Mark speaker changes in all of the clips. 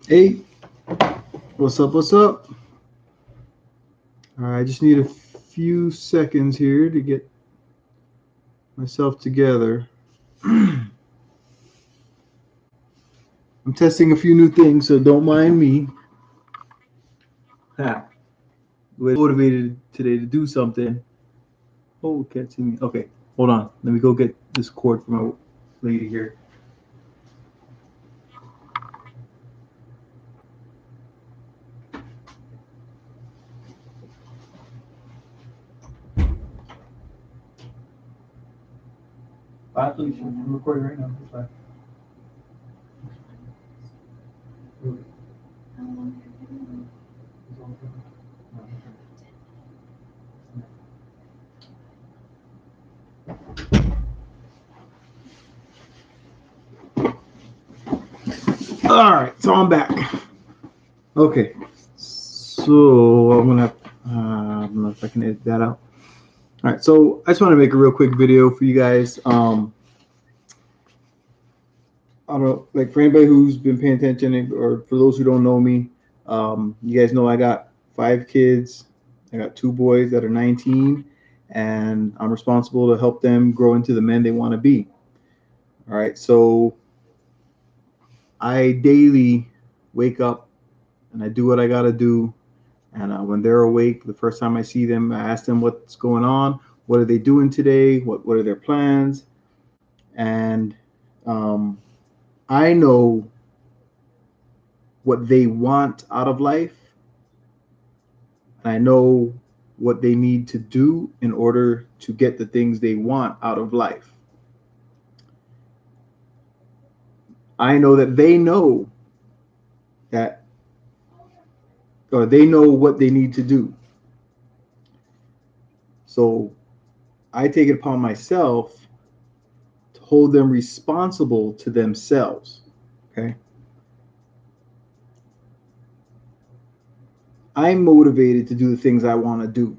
Speaker 1: Hey, what's up? What's up? All right, I just need a few seconds here to get myself together. I'm testing a few new things, so don't mind me. Ha, was motivated today to do something. Oh, can't see me. Okay, hold on. Let me go get this cord from my lady here. Actually, I'm recording right now. It's fine. All right, so I'm back. Okay, so I don't know if I can edit that out. All right, so I just want to make a real quick video for you guys. I don't know, like for anybody who's been paying attention, or for those who don't know me, you guys know I got 5 kids. I got 2 boys that are 19, and I'm responsible to help them grow into the men they want to be. All right, so I daily wake up and I do what I got to do. And when they're awake, the first time I see them, I ask them what's going on, what are they doing today, what are their plans, and um, I know what they want out of life, and I know what they need to do in order to get the things they want out of life. I know that they know that, or they know what they need to do. So I take it upon myself to hold them responsible to themselves. Okay. I'm motivated to do the things I want to do.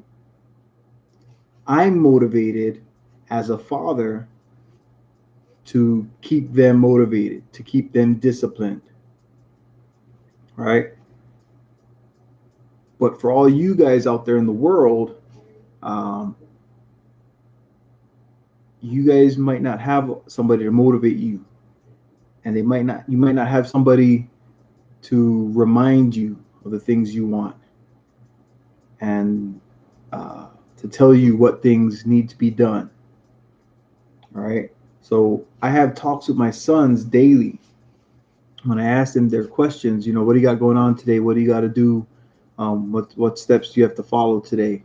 Speaker 1: I'm motivated as a father to keep them motivated, to keep them disciplined. Right. But for all you guys out there in the world, um, you guys might not have somebody to motivate you, and you might not have somebody to remind you of the things you want, and to tell you what things need to be done. All right. So I have talks with my sons daily. When I ask them their questions, what do you got going on today? What do you got to do? What steps do you have to follow today?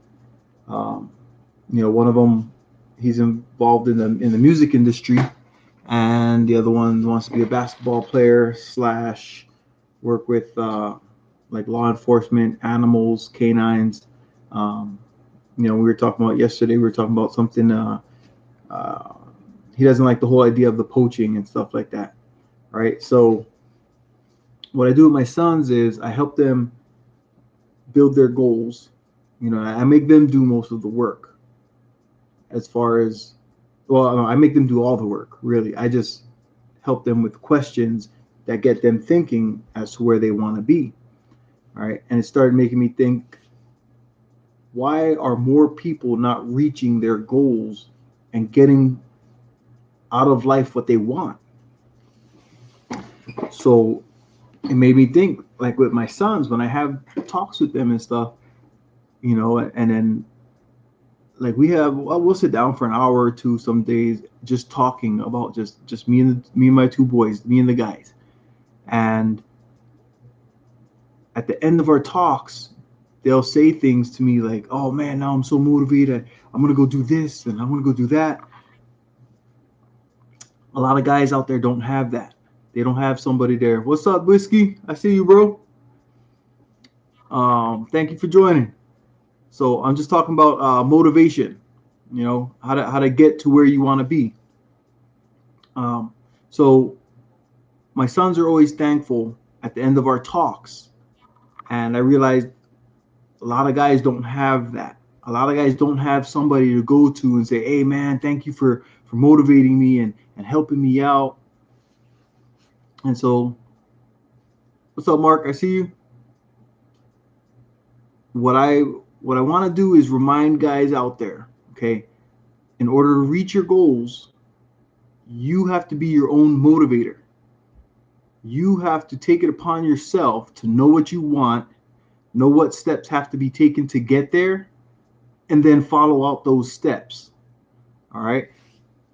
Speaker 1: Um, one of them, he's involved in the music industry, and the other one wants to be a basketball player slash work with like law enforcement, animals, canines. Um, we were talking about yesterday. We were talking about something. Uh, he doesn't like the whole idea of the poaching and stuff like that, right? So what I do with my sons is I help them build their goals. I make them do most of the work as far as, well, I make them do all the work, really. I just help them with questions that get them thinking as to where they want to be. All right. And it started making me think, why are more people not reaching their goals and getting out of life what they want? So it made me think, like with my sons, when I have talks with them and stuff, and then like we'll sit down for an hour or two some days just talking about just me and my 2 boys, me and the guys. And at the end of our talks, they'll say things to me like, "Oh man, now I'm so motivated. I'm gonna go do this and I'm gonna go do that." A lot of guys out there don't have that. They don't have somebody there. What's up, Whiskey? I see you, bro. Thank you for joining. So I'm just talking about motivation. How to get to where you want to be. So my sons are always thankful at the end of our talks, and I realized a lot of guys don't have that. A lot of guys don't have somebody to go to and say, "Hey, man, thank you for motivating me and helping me out." And so What's up, Mark? I see you. What I what I want to do is remind guys out there, okay? In order to reach your goals, you have to be your own motivator. You have to take it upon yourself to know what you want, know what steps have to be taken to get there, and then follow out those steps. All right.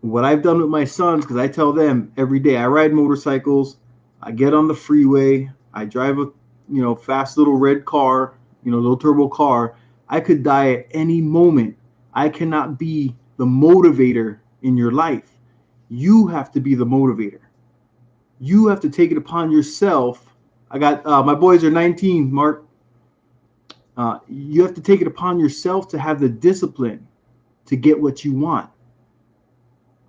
Speaker 1: What I've done with my sons, because I tell them every day, I ride motorcycles, I get on the freeway, I drive a fast little red car, little turbo car. I could die at any moment. I cannot be the motivator in your life. You have to be the motivator. You have to take it upon yourself. I got my boys are 19, Mark. You have to take it upon yourself to have the discipline to get what you want.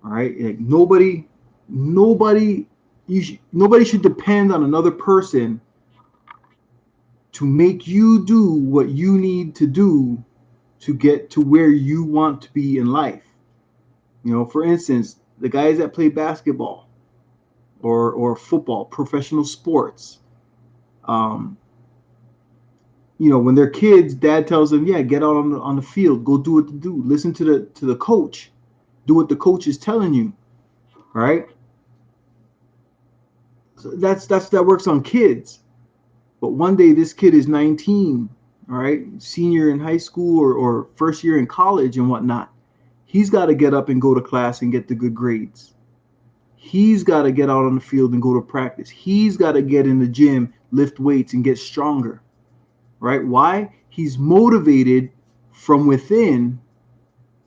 Speaker 1: All right, like nobody, nobody should depend on another person to make you do what you need to do to get to where you want to be in life. For instance, the guys that play basketball or football, professional sports. Um, when they're kids, dad tells them, "Yeah, get out on the field, go do what to do. Listen to the coach, do what the coach is telling you." All right. So that works on kids. But one day this kid is 19, all right, senior in high school or first year in college and whatnot. He's got to get up and go to class and get the good grades. He's got to get out on the field and go to practice. He's got to get in the gym, lift weights, and get stronger, right? Why? He's motivated from within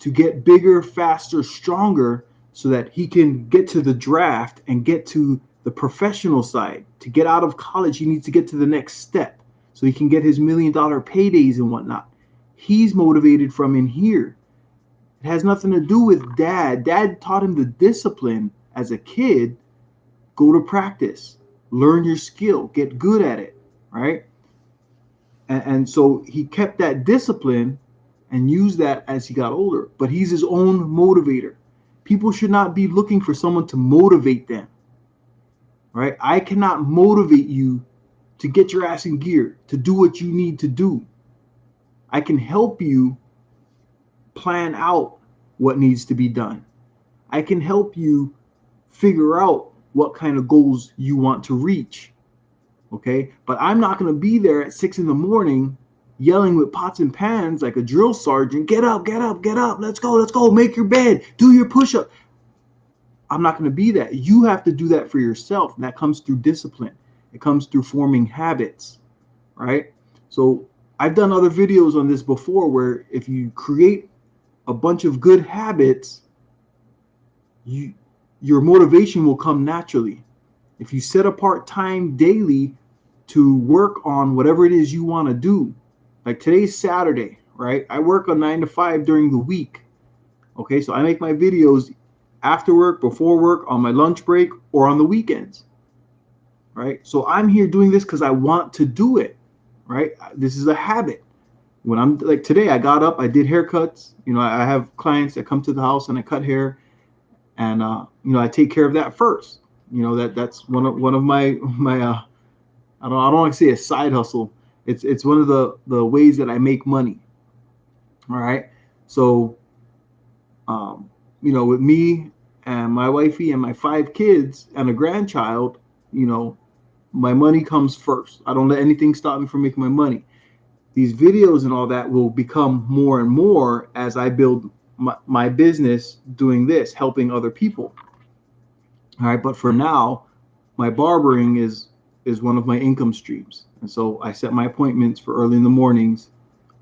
Speaker 1: to get bigger, faster, stronger so that he can get to the draft and get to the professional side. To get out of college, he needs to get to the next step so he can get his $1 million paydays and whatnot. He's motivated from in here. It has nothing to do with dad. Dad taught him the discipline as a kid. Go to practice, learn your skill, get good at it, right? And so he kept that discipline and used that as he got older. But he's his own motivator. People should not be looking for someone to motivate them, right? I cannot motivate you to get your ass in gear, to do what you need to do. I can help you plan out what needs to be done. I can help you figure out what kind of goals you want to reach. Okay, but I'm not going to be there at 6 a.m. yelling with pots and pans like a drill sergeant. Get up, get up, get up. Let's go, make your bed, do your push-up. I'm not going to be that. You have to do that for yourself, and that comes through discipline. It comes through forming habits, right? So I've done other videos on this before where if you create a bunch of good habits, your motivation will come naturally. If you set apart time daily to work on whatever it is you want to do, like today's Saturday, right? I work a 9 to 5 during the week. Okay, so I make my videos after work, before work, on my lunch break, or on the weekends, right? So I'm here doing this because I want to do it, right? This is a habit. When I'm like today, I got up, I did haircuts. I have clients that come to the house and I cut hair, and I take care of that first. That's one of my I don't want to say a side hustle. It's one of the ways that I make money. All right. So with me and my wifey and my 5 kids and a grandchild, my money comes first. I don't let anything stop me from making my money. These videos and all that will become more and more as I build my business doing this, helping other people. All right. But for now, my barbering is one of my income streams. And so I set my appointments for early in the mornings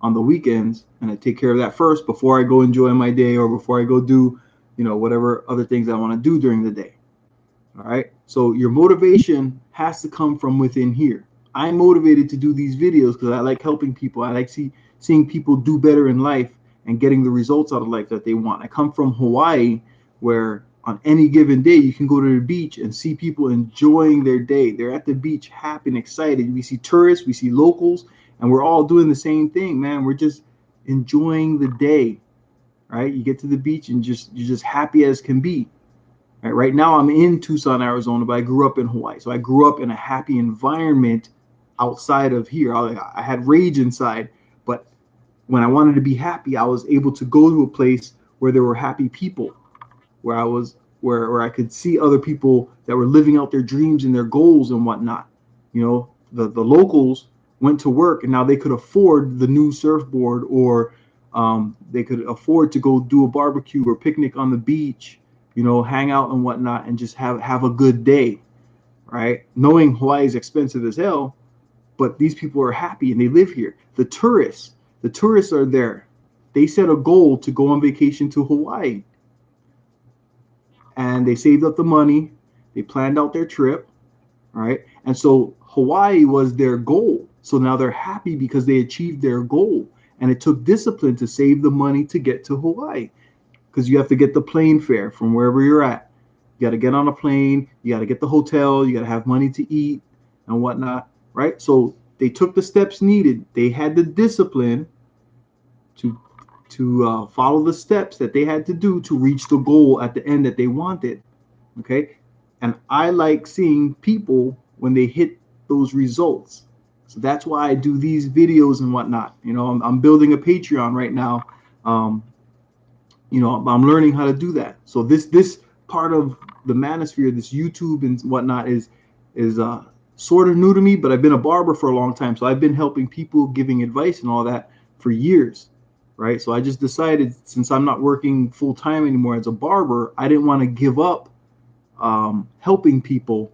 Speaker 1: on the weekends, and I take care of that first before I go enjoy my day or before I go do, whatever other things I want to do during the day. All right. So your motivation has to come from within here. I'm motivated to do these videos because I like helping people. I like seeing people do better in life and getting the results out of life that they want. I come from Hawaii, where on any given day you can go to the beach and see people enjoying their day. They're at the beach happy and excited. We see tourists, we see locals, and we're all doing the same thing, man. We're just enjoying the day, right? You get to the beach and you're just happy as can be. Right now I'm in Tucson, Arizona, but I grew up in Hawaii. So I grew up in a happy environment outside of here. I had rage inside, but when I wanted to be happy, I was able to go to a place where there were happy people, where I was where I could see other people that were living out their dreams and their goals and whatnot. You know, the locals went to work and now they could afford the new surfboard, or they could afford to go do a barbecue or picnic on the beach, you know, hang out and whatnot and just have a good day, right? Knowing Hawaii is expensive as hell, but these people are happy and they live here. The tourists are there. They set a goal to go on vacation to Hawaii, and they saved up the money. They planned out their trip, right? And so Hawaii was their goal. So now they're happy because they achieved their goal. And it took discipline to save the money to get to Hawaii, because you have to get the plane fare from wherever you're at. You got to get on a plane. You got to get the hotel. You got to have money to eat and whatnot, right? So they took the steps needed. They had the discipline to follow the steps that they had to do to reach the goal at the end that they wanted. Okay, and I like seeing people when they hit those results. So that's why I do these videos and whatnot. You know, I'm building a Patreon right now. Um, you know, I'm learning how to do that. So this part of the manosphere, this YouTube and whatnot, is sort of new to me. But I've been a barber for a long time, so I've been helping people, giving advice and all that for years, right? So I just decided, since I'm not working full time anymore as a barber, I didn't want to give up helping people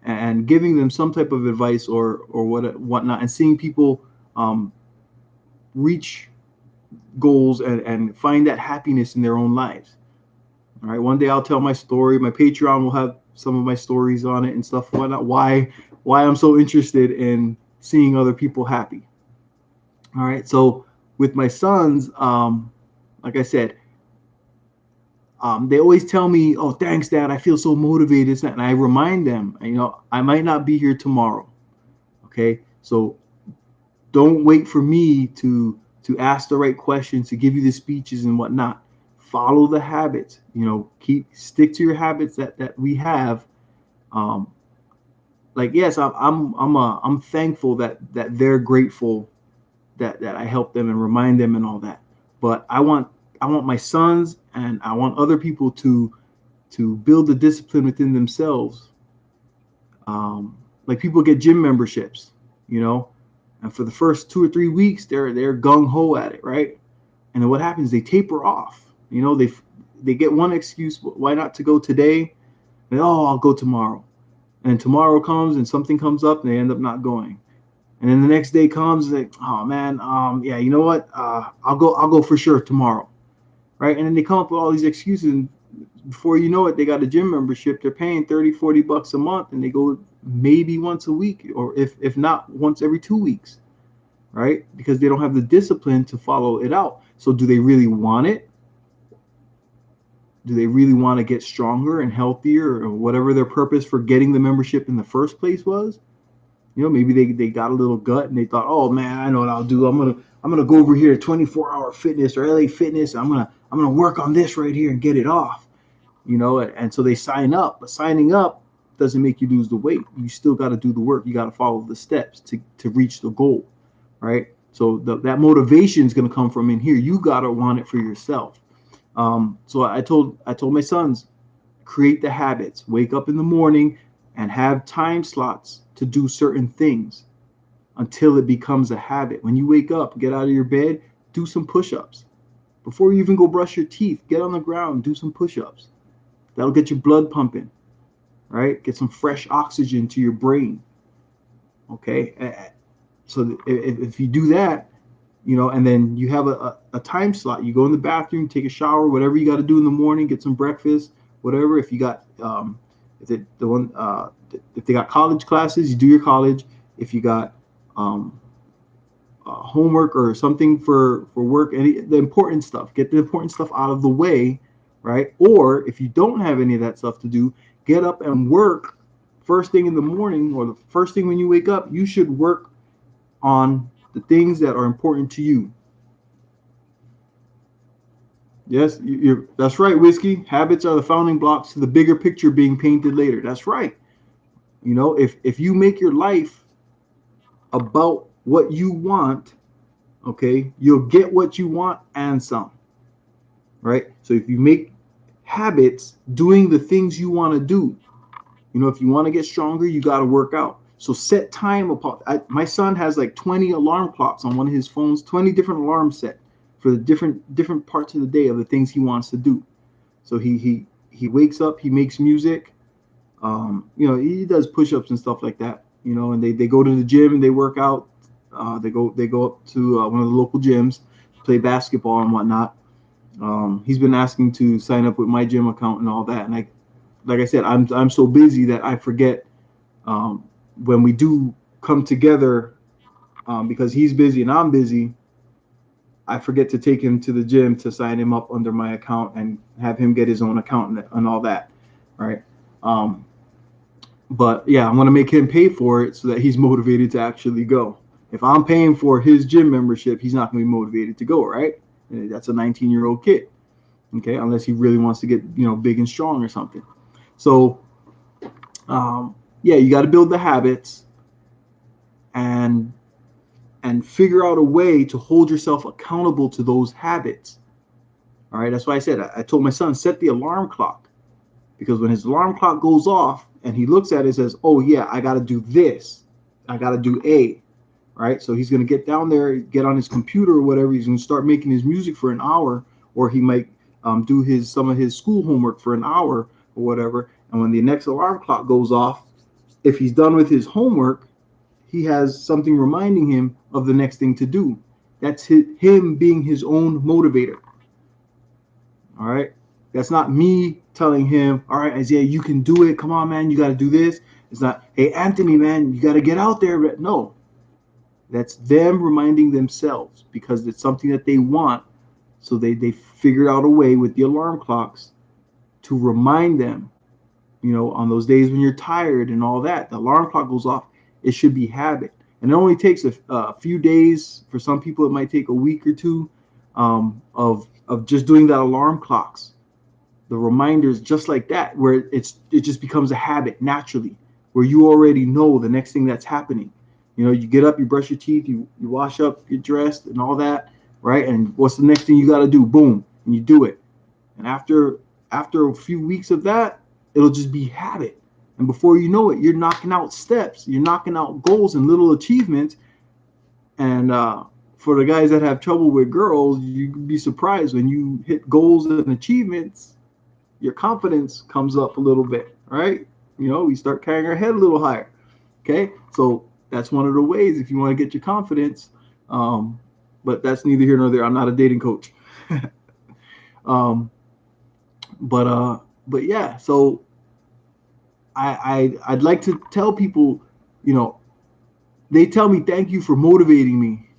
Speaker 1: and giving them some type of advice or whatnot, and seeing people um, reach goals and find that happiness in their own lives. All right, one day I'll tell my story. My Patreon will have some of my stories on it and stuff, whatnot. Why I'm so interested in seeing other people happy. All right, so with my sons, like I said, they always tell me, "Oh, thanks, Dad. I feel so motivated." And I remind them, you know, I might not be here tomorrow. Okay, so don't wait for me to ask the right questions, to give you the speeches and whatnot. Follow the habits. You know, stick to your habits that we have. Um, like, yes, I'm thankful that they're grateful that I help them and remind them and all that. But I want my sons and I want other people to build the discipline within themselves. Like, people get gym memberships, you know, and for the first 2 or 3 weeks, they're gung ho at it, right? And then what happens? They taper off. You know, they get one excuse why not to go today. And, oh, I'll go tomorrow. And tomorrow comes and something comes up and they end up not going. And then the next day comes, like, oh man, yeah, you know what? I'll go for sure tomorrow, right? And then they come up with all these excuses, and before you know it, they got a gym membership. They're paying 30, $40 a month, and they go maybe once a week, or if not, once every 2 weeks, right? Because they don't have the discipline to follow it out. So do they really want it? Do they really want to get stronger and healthier, or whatever their purpose for getting the membership in the first place was? You know, maybe they got a little gut and they thought, oh man, I know what I'll do. I'm gonna go over here to 24-hour fitness or LA Fitness. I'm gonna work on this right here and get it off. You know, and so they sign up. But signing up doesn't make you lose the weight. You still got to do the work. You got to follow the steps to reach the goal, right? So that motivation is going to come from in here. You got to want it for yourself. So I told my sons, create the habits. Wake up in the morning and have time slots to do certain things until it becomes a habit. When you wake up, get out of your bed, do some push-ups. Before you even go brush your teeth, get on the ground, do some push-ups. That'll get your blood pumping, right? Get some fresh oxygen to your brain. Okay. So if you do that, you know, and then you have a time slot, you go in the bathroom, take a shower, whatever you got to do in the morning, get some breakfast, whatever. If you got, if they got college classes, you do your college. If you got homework or something for work, the important stuff, get the important stuff out of the way, right? Or if you don't have any of that stuff to do, get up and work first thing in the morning, or the first thing when you wake up. You should work on the things that are important to you. Yes, that's right, Whiskey. Habits are the founding blocks to the bigger picture being painted later. That's right. If you make your life about what you want, okay, you'll get what you want and some, right? So if you make habits doing the things you want to do, if you want to get stronger, you got to work out. So set time apart. My son has like 20 alarm clocks on one of his phones, 20 different alarms set for the different parts of the day of the things he wants to do. So he wakes up, he makes music, he does push-ups and stuff like that, and they go to the gym and they work out. They go up to one of the local gyms, play basketball and whatnot. He's been asking to sign up with my gym account and all that, and like I said, I'm so busy that I forget um, when we do come together, because he's busy and I'm busy. I forget to take him to the gym to sign him up under my account and have him get his own account and all that, right? Um, but yeah, I'm gonna make him pay for it so that he's motivated to actually go. If I'm paying for his gym membership, he's not gonna be motivated to go, right? That's a 19-year-old kid, okay? Unless he really wants to get big and strong or something. So yeah, you got to build the habits and figure out a way to hold yourself accountable to those habits. All right, that's why I said I told my son set the alarm clock, because when his alarm clock goes off and he looks at it and says, "Oh yeah, I got to do this, I got to do A," right? So he's gonna get down there, get on his computer or whatever. He's gonna start making his music for an hour, or he might do his some of his school homework for an hour or whatever. And when the next alarm clock goes off, if he's done with his homework, he has something reminding him of the next thing to do. That's him being his own motivator. All right. That's not me telling him, all right, Isaiah, you can do it. Come on, man. You got to do this. It's not, hey, Anthony, man, you got to get out there. No, that's them reminding themselves because it's something that they want. So they figure out a way with the alarm clocks to remind them, on those days when you're tired and all that, the alarm clock goes off. It should be habit. And it only takes a few days. For some people, it might take a week or two of just doing that alarm clocks, the reminders, just like that, where it just becomes a habit naturally, where you already know the next thing that's happening. You get up, you brush your teeth, you wash up, get dressed, and all that, right? And what's the next thing you got to do? Boom, and you do it. And after a few weeks of that, it'll just be habit. And before you know it, you're knocking out steps, you're knocking out goals and little achievements. And for the guys that have trouble with girls, you'd be surprised when you hit goals and achievements, your confidence comes up a little bit, right? We start carrying our head a little higher. Okay, so that's one of the ways if you want to get your confidence. But that's neither here nor there. I'm not a dating coach. um, but yeah, so I'd like to tell people, you know, they tell me thank you for motivating me,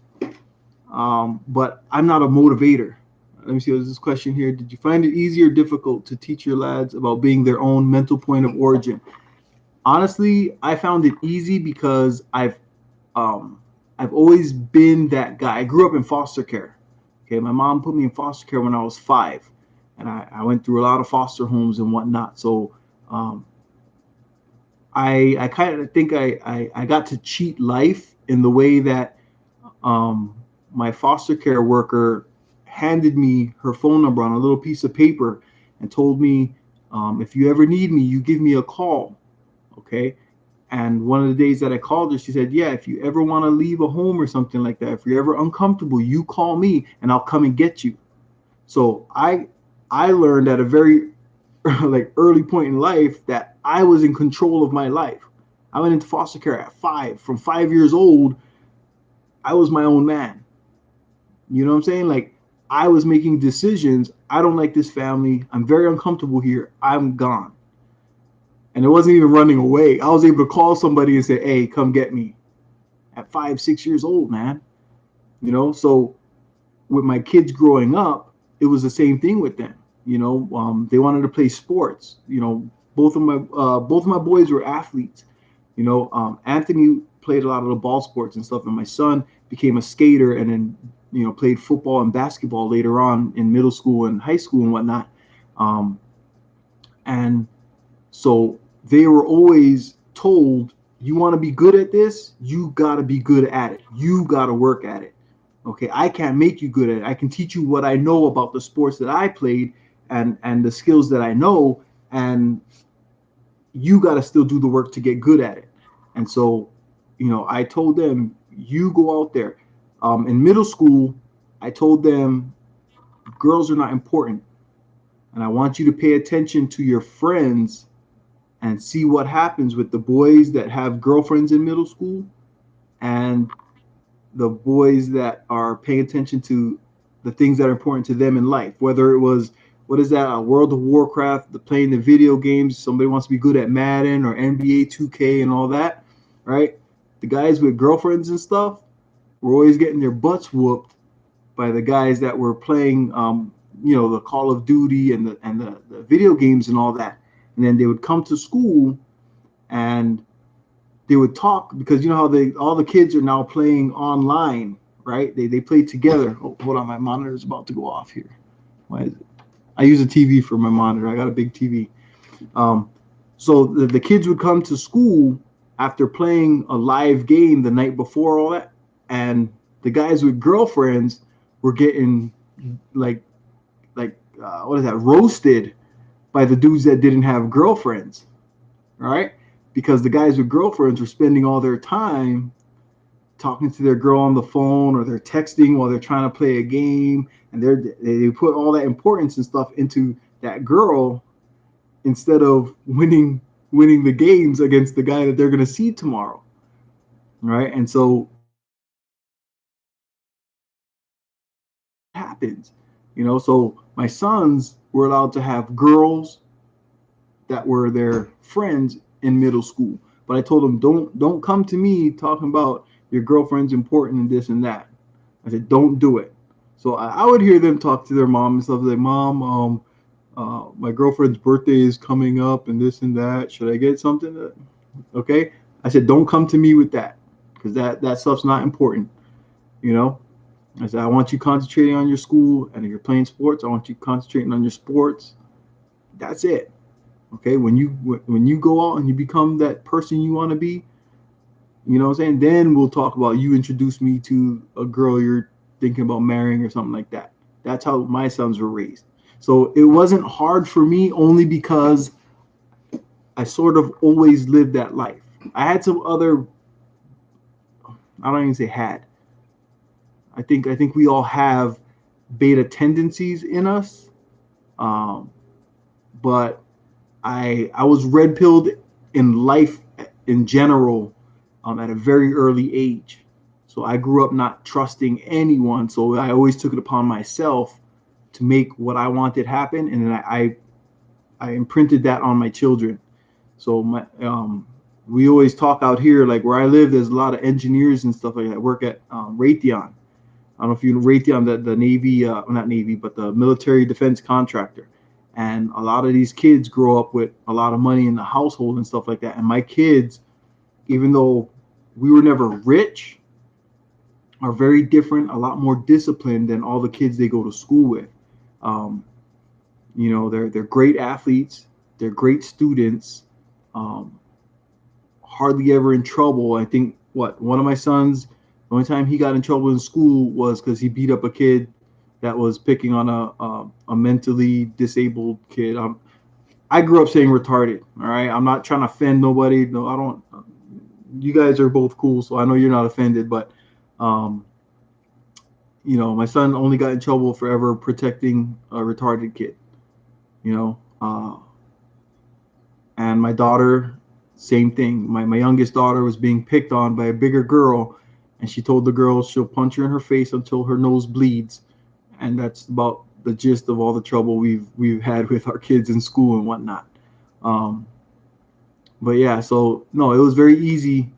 Speaker 1: but I'm not a motivator. Let me see. There's this question here. Did you find it easy or difficult to teach your lads about being their own mental point of origin? Honestly, I found it easy because um, I've always been that guy. I grew up in foster care. Okay, my mom put me in foster care when I was 5, and I went through a lot of foster homes and whatnot. So um, I kind of think I got to cheat life in the way that um, my foster care worker handed me her phone number on a little piece of paper and told me, if you ever need me, you give me a call. Okay. And one of the days that I called her, she said, yeah, if you ever want to leave a home or something like that, if you're ever uncomfortable, you call me and I'll come and get you. So I learned at a very like early point in life that I was in control of my life. I went into foster care at 5. From 5 years old, I was my own man. You know what I'm saying? Like, I was making decisions. I don't like this family. I'm very uncomfortable here. I'm gone. And it wasn't even running away. I was able to call somebody and say, hey, come get me at 5, 6 years old, man. So with my kids growing up, it was the same thing with them. They wanted to play sports. Both of my boys were athletes. Anthony played a lot of the ball sports and stuff, and my son became a skater and then played football and basketball later on in middle school and high school and whatnot. Um, and so they were always told, you want to be good at this, you got to be good at it. You got to work at it. Okay, I can't make you good at it. I can teach you what I know about the sports that I played and the skills that I know, and you got to still do the work to get good at it. And so, I told them, you go out there. In middle school, I told them, girls are not important, and I want you to pay attention to your friends and see what happens with the boys that have girlfriends in middle school and the boys that are paying attention to the things that are important to them in life. Whether it was, what is that, World of Warcraft, playing the video games, somebody wants to be good at Madden or NBA 2K and all that, right? The guys with girlfriends and stuff were always getting their butts whooped by the guys that were playing, the Call of Duty and the video games and all that. And then they would come to school and they would talk, because you know how all the kids are now playing online, right? They play together. Oh, hold on, my monitor is about to go off here. Why is it? I use a TV for my monitor. I got a big TV. Um, so the kids would come to school after playing a live game the night before, all that, and the guys with girlfriends were getting what is that, roasted by the dudes that didn't have girlfriends, right? Because the guys with girlfriends were spending all their time talking to their girl on the phone, or they're texting while they're trying to play a game, and they put all that importance and stuff into that girl instead of winning the games against the guy that they're going to see tomorrow, right? And so happens, so my sons were allowed to have girls that were their friends in middle school. But I told them, don't come to me talking about your girlfriend's important and this and that. I said, don't do it. So I would hear them talk to their mom and stuff like, Mom, my girlfriend's birthday is coming up and this and that. Should I get something? Okay. I said, don't come to me with that, because that stuff's not important. You know, I said, I want you concentrating on your school, and if you're playing sports, I want you concentrating on your sports. That's it. Okay, when you go out and you become that person you want to be, you know what I'm saying? Then we'll talk about, you introduce me to a girl you're thinking about marrying or something like that. That's how my sons were raised. So it wasn't hard for me, only because I sort of always lived that life. I had some other, I don't even say had. I think we all have beta tendencies in us, um, but I was red pilled in life in general, at a very early age. So I grew up not trusting anyone. So I always took it upon myself to make what I wanted happen, and then I imprinted that on my children. So we always talk out here, like where I live, there's a lot of engineers and stuff like that. I work at Raytheon. I don't know if you know Raytheon, the Navy, not Navy, but the military defense contractor. And a lot of these kids grow up with a lot of money in the household and stuff like that. And my kids, even though we were never rich, are very different, a lot more disciplined than all the kids they go to school with. Um, they're great athletes, they're great students, um, hardly ever in trouble. I think one of my sons, the only time he got in trouble in school was because he beat up a kid that was picking on a mentally disabled kid. I grew up saying retarded. All right, I'm not trying to offend nobody. No, I don't. You guys are both cool, so I know you're not offended. But um, my son only got in trouble for ever protecting a retarded kid. And my daughter, same thing. My youngest daughter was being picked on by a bigger girl, and she told the girl she'll punch her in her face until her nose bleeds. And that's about the gist of all the trouble we've had with our kids in school and whatnot. Um, but yeah, so no, it was very easy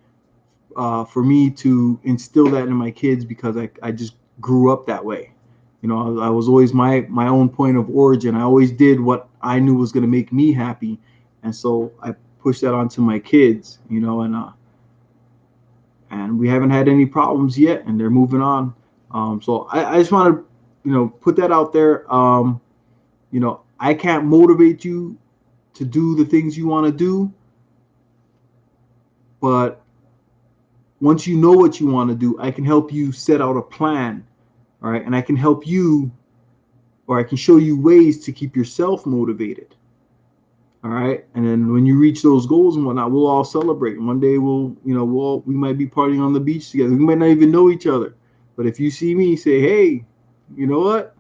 Speaker 1: for me to instill that in my kids, because I just grew up that way. I was always my own point of origin. I always did what I knew was going to make me happy, and so I pushed that onto my kids. And we haven't had any problems yet, and they're moving on. So I just want to, put that out there. I can't motivate you to do the things you want to do, but once you know what you want to do, I can help you set out a plan. All right. And I can help you, or I can show you ways to keep yourself motivated. All right. And then when you reach those goals and whatnot, we'll all celebrate. And one day we might be partying on the beach together. We might not even know each other. But if you see me, say, hey, you know what?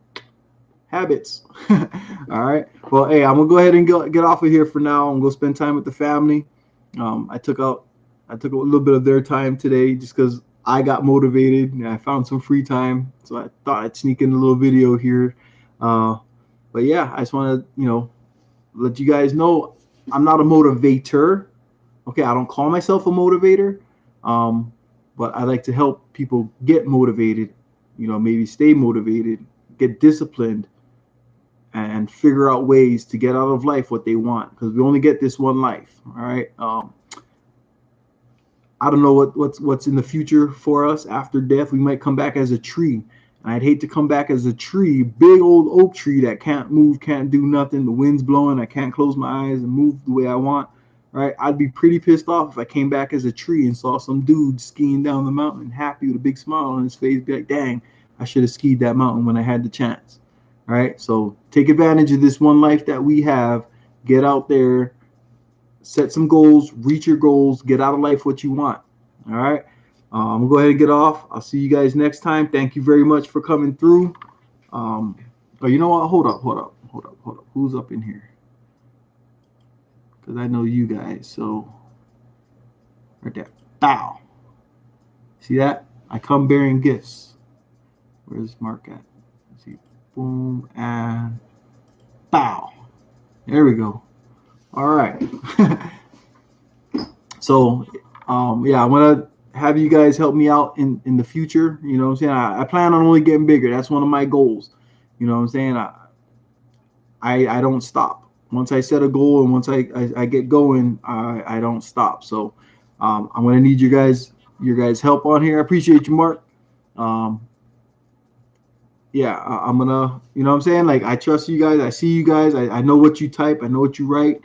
Speaker 1: Habits. All right. Well, hey, I'm gonna go ahead and get off of here for now and go spend time with the family. I took a little bit of their time today just because I got motivated and I found some free time, so I thought I'd sneak in a little video here. But yeah, I just want to let you guys know I'm not a motivator. Okay, I don't call myself a motivator, but I like to help people get motivated. Maybe stay motivated, get disciplined, and figure out ways to get out of life what they want, because we only get this one life. All right. I don't know what's in the future for us after death. We might come back as a tree, and I'd hate to come back as a tree, big old oak tree that can't move, can't do nothing. The wind's blowing, I can't close my eyes and move the way I want. Right? I'd be pretty pissed off if I came back as a tree and saw some dude skiing down the mountain, happy with a big smile on his face, be like, "Dang, I should have skied that mountain when I had the chance." All right? So take advantage of this one life that we have. Get out there, set some goals, reach your goals, get out of life what you want. All right. I'm gonna go ahead and get off. I'll see you guys next time. Thank you very much for coming through. Oh, you know what? Hold up. Who's up in here? Because I know you guys. So right there. Bow. See that? I come bearing gifts. Where's Mark at? Let's see. Boom and bow. There we go. All right. So, yeah, I want to have you guys help me out in the future. You know what I'm saying? I plan on only getting bigger. That's one of my goals. You know what I'm saying? I don't stop. Once I set a goal and once I get going, I don't stop. So, I'm going to need your guys help on here. I appreciate you, Mark. Um, yeah, I'm gonna, you know what I'm saying? Like, I trust you guys. I see you guys. I know what you type. I know what you write.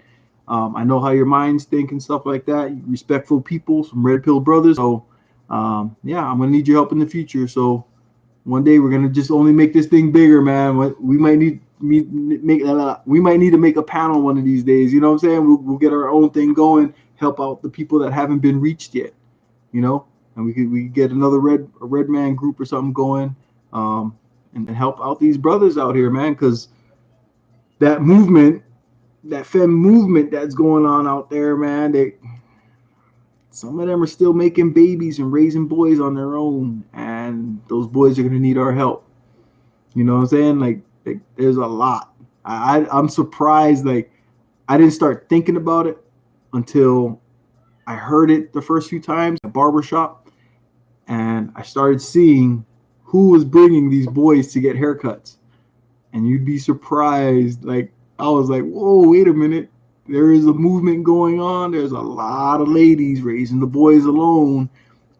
Speaker 1: I know how your minds think and stuff like that. Respectful people, some red pill brothers. So, yeah, I'm gonna need your help in the future. So one day we're gonna just only make this thing bigger, man. We might need we might need to make a panel one of these days. You know what I'm saying? We'll get our own thing going, help out the people that haven't been reached yet. You know, and we could get another red man group or something going. And help out these brothers out here, man, because that movement, that fem movement that's going on out there, man, some of them are still making babies and raising boys on their own, and those boys are gonna need our help. You know what I'm saying? Like there's a lot. I'm surprised. Like, I didn't start thinking about it until I heard it the first few times at barber shop, and I started seeing who was bringing these boys to get haircuts. And you'd be surprised. Like, I was like, whoa, wait a minute. There is a movement going on. There's a lot of ladies raising the boys alone.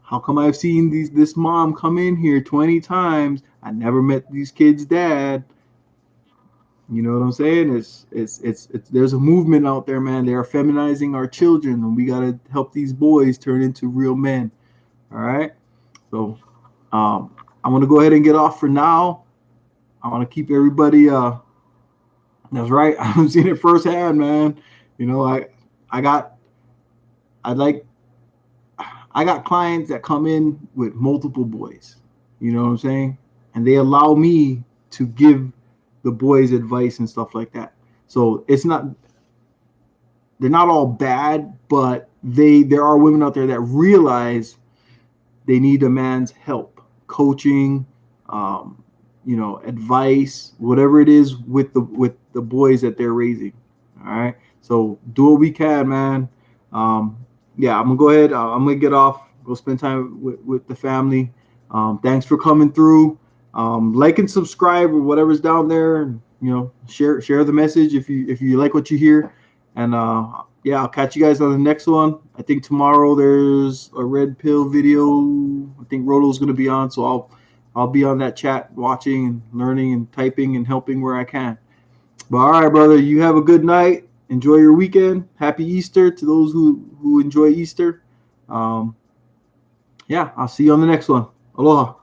Speaker 1: How come I've seen this mom come in here 20 times? I never met these kids' dad. You know what I'm saying? It's there's a movement out there, man. They are feminizing our children, and we gotta help these boys turn into real men. All right. So I'm gonna go ahead and get off for now. I want to keep everybody that's right. I'm seeing it firsthand, man. You know, I got I like I got clients that come in with multiple boys. You know what I'm saying? And they allow me to give the boys advice and stuff like that. So they're not all bad, but there are women out there that realize they need a man's help, coaching, advice, whatever it is with the boys that they're raising. All right. So do what we can, man. Yeah, I'm gonna go ahead. I'm gonna get off. Go spend time with the family. Thanks for coming through. Like and subscribe or whatever's down there. Share the message if you like what you hear. And yeah, I'll catch you guys on the next one. I think tomorrow there's a red pill video. I think Rolo's gonna be on, so I'll be on that chat watching and learning and typing and helping where I can. But all right, brother, you have a good night. Enjoy your weekend. Happy Easter to those who enjoy Easter. Yeah, I'll see you on the next one. Aloha.